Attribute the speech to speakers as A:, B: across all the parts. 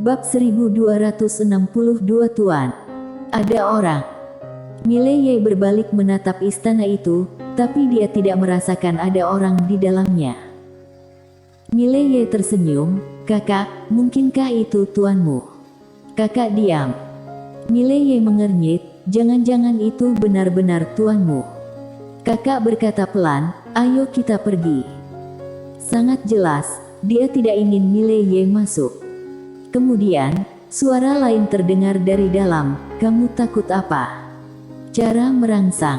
A: Bab 1262 Tuan. Ada orang. Mileye berbalik menatap istana itu, tapi dia tidak merasakan ada orang di dalamnya. Mileye tersenyum, "Kakak, mungkinkah itu tuanmu?" Kakak diam. Mileye mengernyit, "Jangan-jangan itu benar-benar tuanmu." Kakak berkata pelan, "Ayo kita pergi." Sangat jelas, dia tidak ingin Mileye masuk. Kemudian, suara lain terdengar dari dalam, "Kamu takut apa?" Cara merangsang.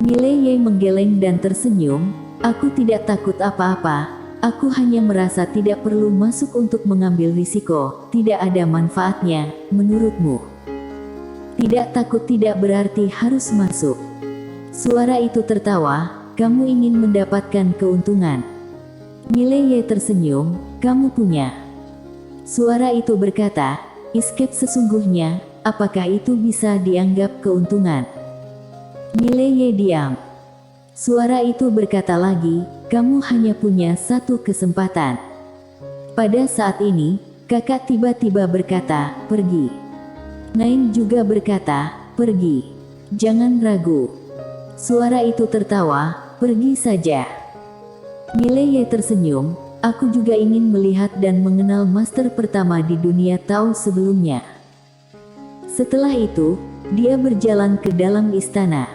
A: Mileye menggeleng dan tersenyum, "Aku tidak takut apa-apa, aku hanya merasa tidak perlu masuk untuk mengambil risiko, tidak ada manfaatnya, menurutmu." Tidak takut tidak berarti harus masuk. Suara itu tertawa, "Kamu ingin mendapatkan keuntungan." Mileye tersenyum, "Kamu punya." Suara itu berkata, "Escape sesungguhnya, apakah itu bisa dianggap keuntungan?" Mileye diam. Suara itu berkata lagi, "Kamu hanya punya satu kesempatan." Pada saat ini, kakak tiba-tiba berkata, "Pergi." Nain juga berkata, "Pergi. Jangan ragu." Suara itu tertawa, "Pergi saja." Mileye tersenyum, "Aku juga ingin melihat dan mengenal master pertama di dunia Tao sebelumnya." Setelah itu, dia berjalan ke dalam istana.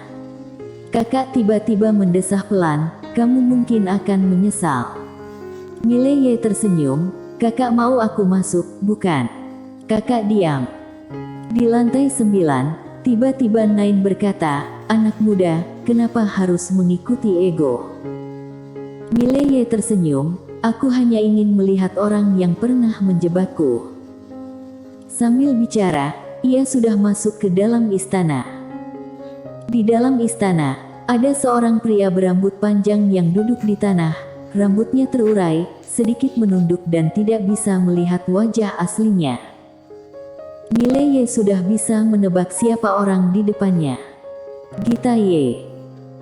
A: Kakak tiba-tiba mendesah pelan, "Kamu mungkin akan menyesal." Mileye tersenyum, "Kakak mau aku masuk, bukan?" Kakak diam. Di lantai 9, tiba-tiba Nain berkata, "Anak muda, kenapa harus mengikuti ego?" Mileye tersenyum, "Aku hanya ingin melihat orang yang pernah menjebakku." Sambil bicara, ia sudah masuk ke dalam istana. Di dalam istana, ada seorang pria berambut panjang yang duduk di tanah, rambutnya terurai, sedikit menunduk dan tidak bisa melihat wajah aslinya. Mileye sudah bisa menebak siapa orang di depannya. Gita Ye.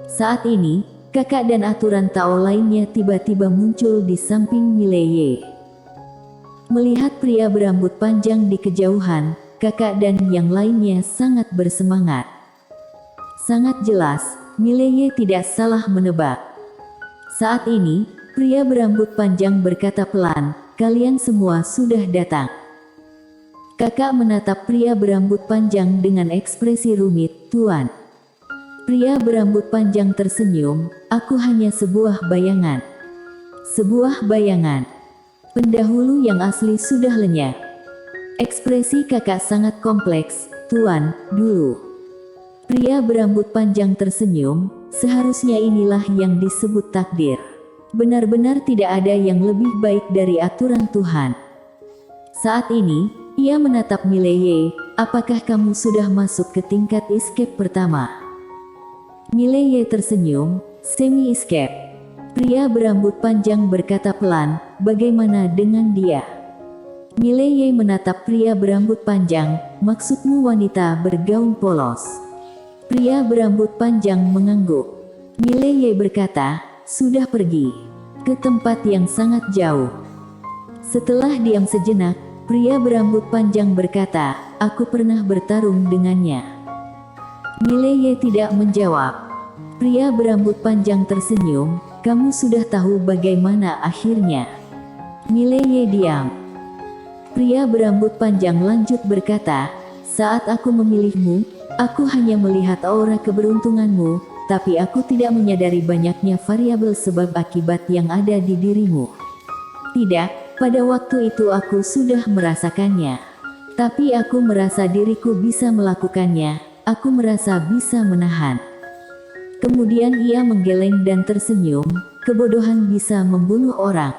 A: Saat ini, kakak dan aturan Tao lainnya tiba-tiba muncul di samping Mileye. Melihat pria berambut panjang di kejauhan, kakak dan yang lainnya sangat bersemangat. Sangat jelas, Mileye tidak salah menebak. Saat ini, pria berambut panjang berkata pelan, "Kalian semua sudah datang." Kakak menatap pria berambut panjang dengan ekspresi rumit, "Tuan." Pria berambut panjang tersenyum, "Aku hanya sebuah bayangan." Sebuah bayangan. Pendahulu yang asli sudah lenyap. Ekspresi kakak sangat kompleks, "Tuan, dulu." Pria berambut panjang tersenyum, "Seharusnya inilah yang disebut takdir. Benar-benar tidak ada yang lebih baik dari aturan Tuhan." Saat ini, ia menatap Mileye, "Apakah kamu sudah masuk ke tingkat escape pertama?" Mileye tersenyum, "Semi escape." Pria berambut panjang berkata pelan, "Bagaimana dengan dia?" Mileye menatap pria berambut panjang, "Maksudmu wanita bergaun polos?" Pria berambut panjang mengangguk. Mileye berkata, "Sudah pergi ke tempat yang sangat jauh." Setelah diam sejenak, pria berambut panjang berkata, "Aku pernah bertarung dengannya." Mileye tidak menjawab. Pria berambut panjang tersenyum, "Kamu sudah tahu bagaimana akhirnya." Mileye diam. Pria berambut panjang lanjut berkata, "Saat aku memilihmu, aku hanya melihat aura keberuntunganmu, tapi aku tidak menyadari banyaknya variabel sebab akibat yang ada di dirimu." Tidak, pada waktu itu aku sudah merasakannya. Tapi aku merasa diriku bisa melakukannya, aku merasa bisa menahan. Kemudian ia menggeleng dan tersenyum, "Kebodohan bisa membunuh orang."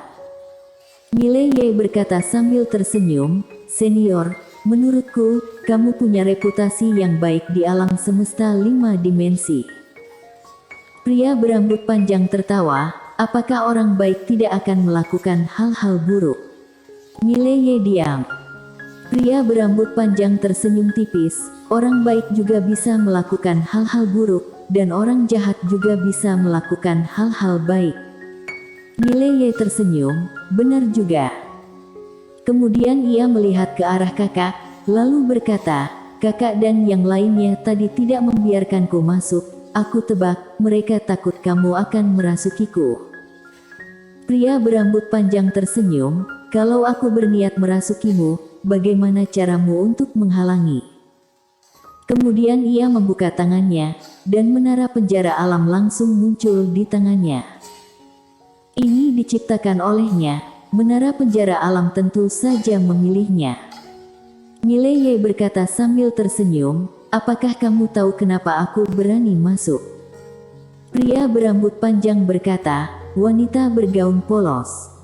A: Mileye berkata sambil tersenyum, "Senior, menurutku, kamu punya reputasi yang baik di alam semesta 5 dimensi." Pria berambut panjang tertawa, "Apakah orang baik tidak akan melakukan hal-hal buruk?" Mileye diam. Pria berambut panjang tersenyum tipis, "Orang baik juga bisa melakukan hal-hal buruk, dan orang jahat juga bisa melakukan hal-hal baik." Mileye tersenyum, "Benar juga." Kemudian ia melihat ke arah kakak, lalu berkata, "Kakak dan yang lainnya tadi tidak membiarkanku masuk. Aku tebak, mereka takut kamu akan merasukiku." Pria berambut panjang tersenyum, "Kalau aku berniat merasukimu, bagaimana caramu untuk menghalangi?" Kemudian ia membuka tangannya, dan menara penjara alam langsung muncul di tangannya. Ini diciptakan olehnya, menara penjara alam tentu saja memilihnya. Mileye berkata sambil tersenyum, "Apakah kamu tahu kenapa aku berani masuk?" Pria berambut panjang berkata, "Wanita bergaun polos."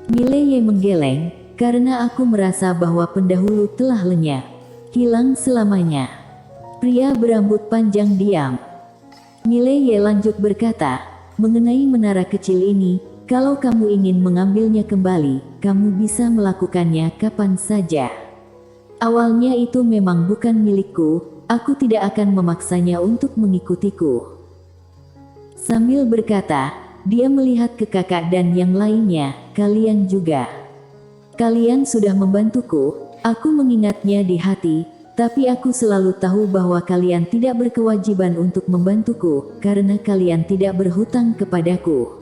A: Mileye menggeleng, "Karena aku merasa bahwa pendahulu telah lenyap, hilang selamanya." Pria berambut panjang diam. Mileye lanjut berkata, "Mengenai menara kecil ini, kalau kamu ingin mengambilnya kembali, kamu bisa melakukannya kapan saja. Awalnya itu memang bukan milikku, aku tidak akan memaksanya untuk mengikutiku." Sambil berkata, dia melihat ke kakak dan yang lainnya, "Kalian juga. Kalian sudah membantuku, aku mengingatnya di hati. Tapi aku selalu tahu bahwa kalian tidak berkewajiban untuk membantuku, karena kalian tidak berhutang kepadaku."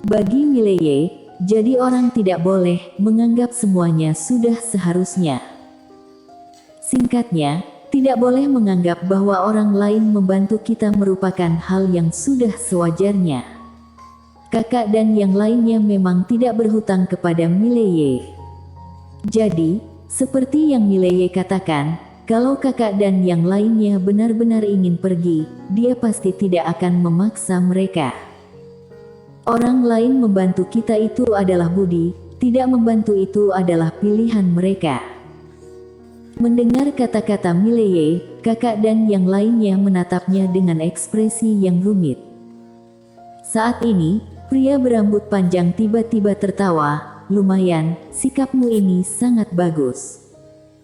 A: Bagi Mileye, jadi orang tidak boleh menganggap semuanya sudah seharusnya. Singkatnya, tidak boleh menganggap bahwa orang lain membantu kita merupakan hal yang sudah sewajarnya. Kakak dan yang lainnya memang tidak berhutang kepada Mileye. Jadi, seperti yang Mileye katakan, kalau kakak dan yang lainnya benar-benar ingin pergi, dia pasti tidak akan memaksa mereka. Orang lain membantu kita itu adalah budi, tidak membantu itu adalah pilihan mereka. Mendengar kata-kata Mileye, kakak dan yang lainnya menatapnya dengan ekspresi yang rumit. Saat ini, pria berambut panjang tiba-tiba tertawa, "Lumayan, sikapmu ini sangat bagus.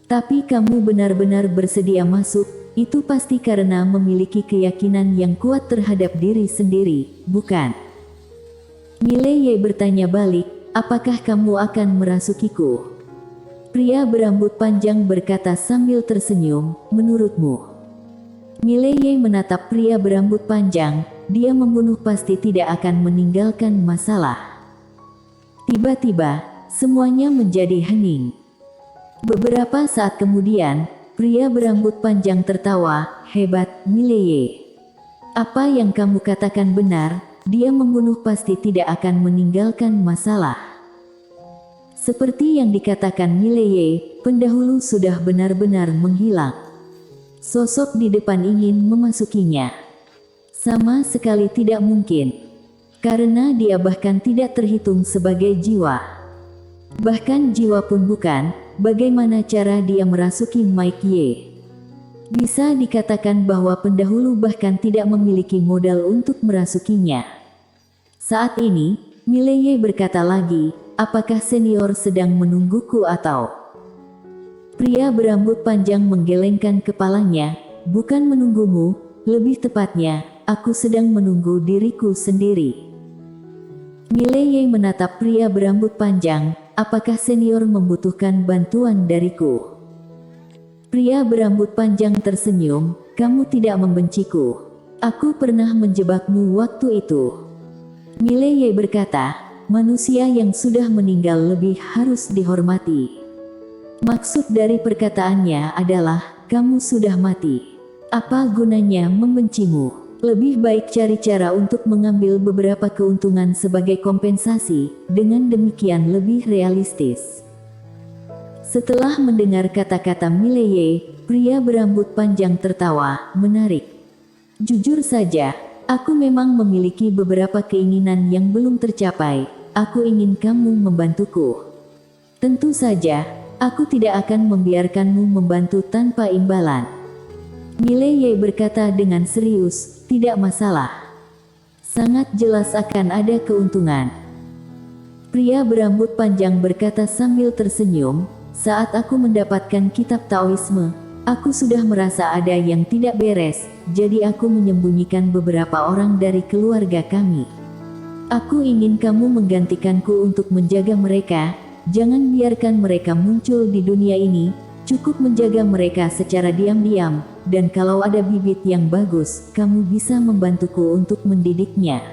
A: Tapi kamu benar-benar bersedia masuk, itu pasti karena memiliki keyakinan yang kuat terhadap diri sendiri, bukan?" Mileye bertanya balik, "Apakah kamu akan merasukiku?" Pria berambut panjang berkata sambil tersenyum, "Menurutmu?" Mileye menatap pria berambut panjang, dia membunuh pasti tidak akan meninggalkan masalah. Tiba-tiba, semuanya menjadi hening. Beberapa saat kemudian, pria berambut panjang tertawa, "Hebat, Mileye. Apa yang kamu katakan benar, dia membunuh pasti tidak akan meninggalkan masalah." Seperti yang dikatakan Mileye, pendahulu sudah benar-benar menghilang. Sosok di depan ingin memasukinya. Sama sekali tidak mungkin. Karena dia bahkan tidak terhitung sebagai jiwa. Bahkan jiwa pun bukan, bagaimana cara dia merasuki Mike Ye? Bisa dikatakan bahwa pendahulu bahkan tidak memiliki modal untuk merasukinya. Saat ini, Mileye berkata lagi, "Apakah senior sedang menungguku atau?" Pria berambut panjang menggelengkan kepalanya, "Bukan menunggumu, lebih tepatnya, aku sedang menunggu diriku sendiri." Mileye menatap pria berambut panjang, "Apakah senior membutuhkan bantuan dariku?" Pria berambut panjang tersenyum, "Kamu tidak membenciku. Aku pernah menjebakmu waktu itu." Mileye berkata, "Manusia yang sudah meninggal lebih harus dihormati." Maksud dari perkataannya adalah, kamu sudah mati. Apa gunanya membencimu? Lebih baik cari cara untuk mengambil beberapa keuntungan sebagai kompensasi, dengan demikian lebih realistis. Setelah mendengar kata-kata Mileye, pria berambut panjang tertawa, "Menarik. Jujur saja, aku memang memiliki beberapa keinginan yang belum tercapai. Aku ingin kamu membantuku. Tentu saja, aku tidak akan membiarkanmu membantu tanpa imbalan." Mileye berkata dengan serius, "Tidak masalah. Sangat jelas akan ada keuntungan." Pria berambut panjang berkata sambil tersenyum, "Saat aku mendapatkan kitab Taoisme, aku sudah merasa ada yang tidak beres, jadi aku menyembunyikan beberapa orang dari keluarga kami. Aku ingin kamu menggantikanku untuk menjaga mereka, jangan biarkan mereka muncul di dunia ini, cukup menjaga mereka secara diam-diam, dan kalau ada bibit yang bagus, kamu bisa membantuku untuk mendidiknya.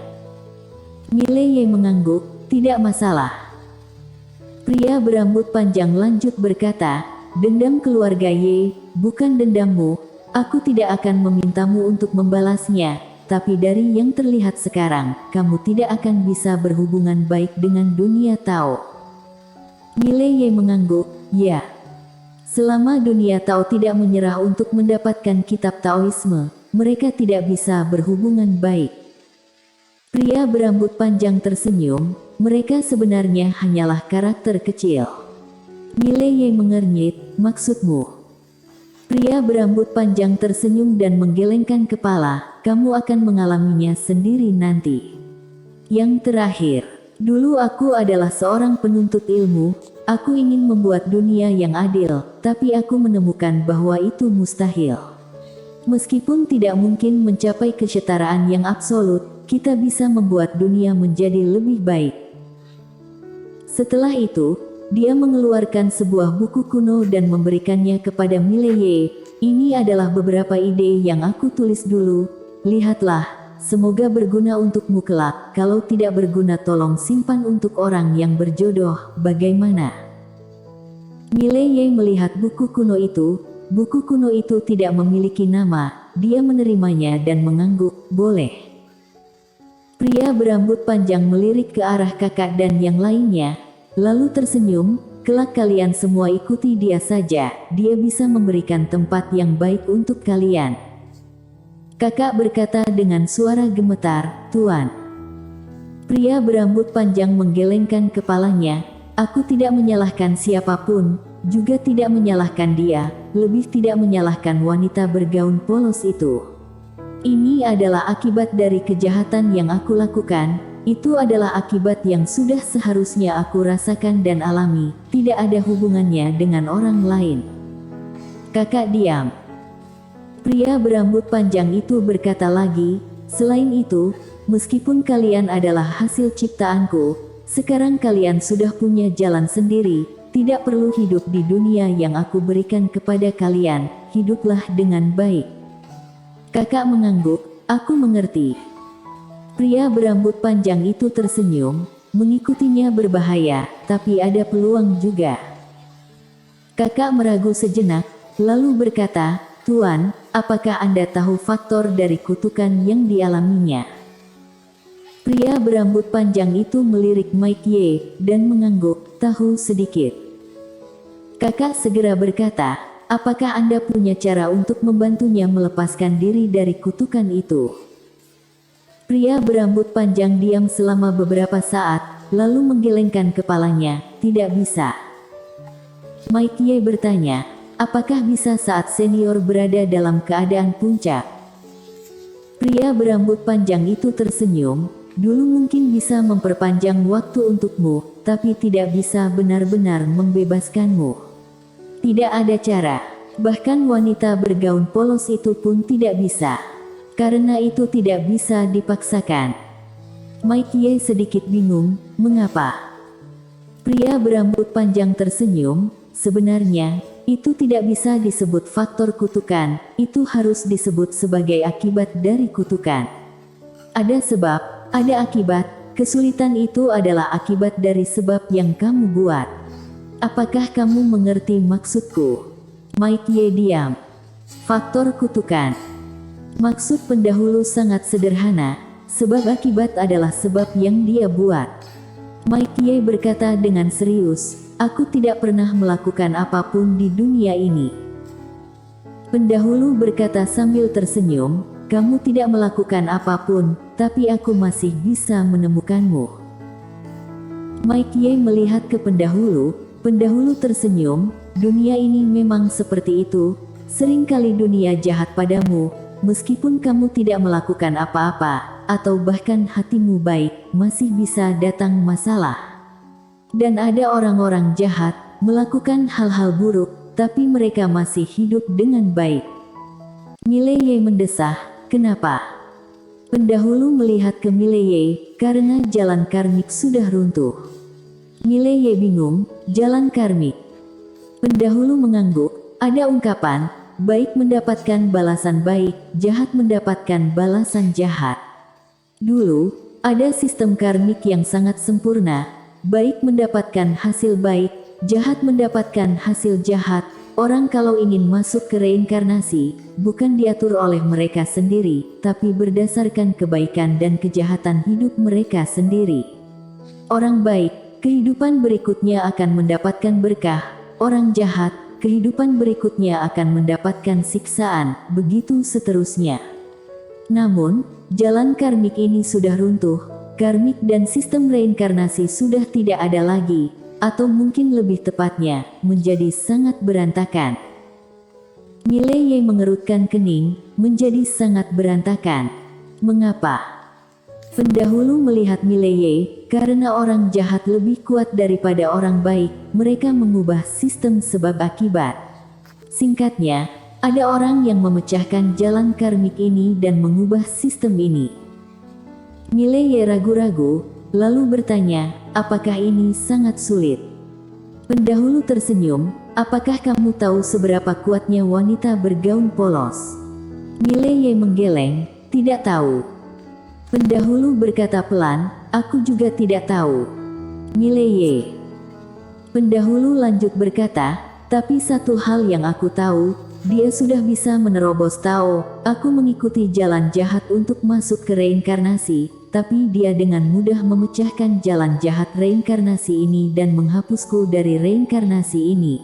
A: Mileye mengangguk, tidak masalah. Pria berambut panjang lanjut berkata, dendam keluarga Ye, bukan dendammu, aku tidak akan memintamu untuk membalasnya, tapi dari yang terlihat sekarang, kamu tidak akan bisa berhubungan baik dengan dunia Tao. Mileye mengangguk, ya. Selama dunia Tao tidak menyerah untuk mendapatkan kitab Taoisme, mereka tidak bisa berhubungan baik. Pria berambut panjang tersenyum, mereka sebenarnya hanyalah karakter kecil. Mileye mengernyit, maksudmu? Pria berambut panjang tersenyum dan menggelengkan kepala, kamu akan mengalaminya sendiri nanti. Yang terakhir, dulu aku adalah seorang penuntut ilmu, aku ingin membuat dunia yang adil, tapi aku menemukan bahwa itu mustahil. Meskipun tidak mungkin mencapai kesetaraan yang absolut, kita bisa membuat dunia menjadi lebih baik. Setelah itu, dia mengeluarkan sebuah buku kuno dan memberikannya kepada Mileye. Ini adalah beberapa ide yang aku tulis dulu. Lihatlah, semoga berguna untukmu kelak. Kalau tidak berguna tolong simpan untuk orang yang berjodoh. Bagaimana? Mileye melihat buku kuno itu. Buku kuno itu tidak memiliki nama. Dia menerimanya dan mengangguk, boleh. Pria berambut panjang melirik ke arah kakak dan yang lainnya, lalu tersenyum, kelak kalian semua ikuti dia saja, dia bisa memberikan tempat yang baik untuk kalian. Kakak berkata dengan suara gemetar, Tuan. Pria berambut panjang menggelengkan kepalanya, aku tidak menyalahkan siapapun, juga tidak menyalahkan dia, lebih tidak menyalahkan wanita bergaun polos itu. Ini adalah akibat dari kejahatan yang aku lakukan, itu adalah akibat yang sudah seharusnya aku rasakan dan alami, tidak ada hubungannya dengan orang lain. Kakak diam. Pria berambut panjang itu berkata lagi, selain itu, meskipun kalian adalah hasil ciptaanku, sekarang kalian sudah punya jalan sendiri, tidak perlu hidup di dunia yang aku berikan kepada kalian, hiduplah dengan baik. Kakak mengangguk, aku mengerti. Pria berambut panjang itu tersenyum, mengikutinya berbahaya, tapi ada peluang juga. Kakak meragu sejenak, lalu berkata, Tuan, apakah Anda tahu faktor dari kutukan yang dialaminya? Pria berambut panjang itu melirik Mike Ye, dan mengangguk, tahu sedikit. Kakak segera berkata, apakah Anda punya cara untuk membantunya melepaskan diri dari kutukan itu? Pria berambut panjang diam selama beberapa saat, lalu menggelengkan kepalanya, tidak bisa. Mike Ye bertanya, apakah bisa saat senior berada dalam keadaan puncak? Pria berambut panjang itu tersenyum, dulu mungkin bisa memperpanjang waktu untukmu, tapi tidak bisa benar-benar membebaskanmu. Tidak ada cara, bahkan wanita bergaun polos itu pun tidak bisa. Karena itu tidak bisa dipaksakan. Mike Ye sedikit bingung, mengapa? Pria berambut panjang tersenyum, sebenarnya, itu tidak bisa disebut faktor kutukan, itu harus disebut sebagai akibat dari kutukan. Ada sebab, ada akibat, kesulitan itu adalah akibat dari sebab yang kamu buat. Apakah kamu mengerti maksudku? Mike Ye diam. Faktor kutukan. Maksud pendahulu sangat sederhana, sebab akibat adalah sebab yang dia buat. Mike Ye berkata dengan serius, aku tidak pernah melakukan apapun di dunia ini. Pendahulu berkata sambil tersenyum, kamu tidak melakukan apapun, tapi aku masih bisa menemukanmu. Mike Ye melihat ke pendahulu. Pendahulu tersenyum, dunia ini memang seperti itu, seringkali dunia jahat padamu, meskipun kamu tidak melakukan apa-apa, atau bahkan hatimu baik, masih bisa datang masalah. Dan ada orang-orang jahat, melakukan hal-hal buruk, tapi mereka masih hidup dengan baik. Mileye mendesah, kenapa? Pendahulu melihat ke Mileye, karena jalan karmik sudah runtuh. Mileye bingung, jalan karmik. Pendahulu mengangguk, ada ungkapan, baik mendapatkan balasan baik, jahat mendapatkan balasan jahat. Dulu, ada sistem karmik yang sangat sempurna, baik mendapatkan hasil baik, jahat mendapatkan hasil jahat. Orang kalau ingin masuk ke reinkarnasi, bukan diatur oleh mereka sendiri, tapi berdasarkan kebaikan dan kejahatan hidup mereka sendiri. Orang baik, kehidupan berikutnya akan mendapatkan berkah. Orang jahat, kehidupan berikutnya akan mendapatkan siksaan, begitu seterusnya. Namun, jalan karmik ini sudah runtuh, karmik dan sistem reinkarnasi sudah tidak ada lagi, atau mungkin lebih tepatnya, menjadi sangat berantakan. Mileye mengerutkan kening, menjadi sangat berantakan. Mengapa? Pendahulu melihat Mileye, karena orang jahat lebih kuat daripada orang baik, mereka mengubah sistem sebab akibat. Singkatnya, ada orang yang memecahkan jalan karmik ini dan mengubah sistem ini. Mileye ragu-ragu, lalu bertanya, apakah ini sangat sulit? Pendahulu tersenyum, apakah kamu tahu seberapa kuatnya wanita bergaun polos? Mileye menggeleng, tidak tahu. Pendahulu berkata pelan, aku juga tidak tahu. Mileye. Pendahulu lanjut berkata, tapi satu hal yang aku tahu, dia sudah bisa menerobos Tao. Aku mengikuti jalan jahat untuk masuk ke reinkarnasi, tapi dia dengan mudah memecahkan jalan jahat reinkarnasi ini dan menghapusku dari reinkarnasi ini.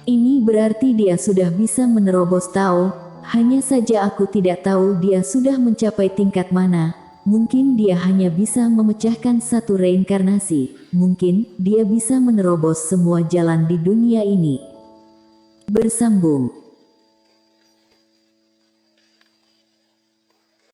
A: Ini berarti dia sudah bisa menerobos Tao, hanya saja aku tidak tahu dia sudah mencapai tingkat mana. Mungkin dia hanya bisa memecahkan satu reinkarnasi, mungkin dia bisa menerobos semua jalan di dunia ini. Bersambung.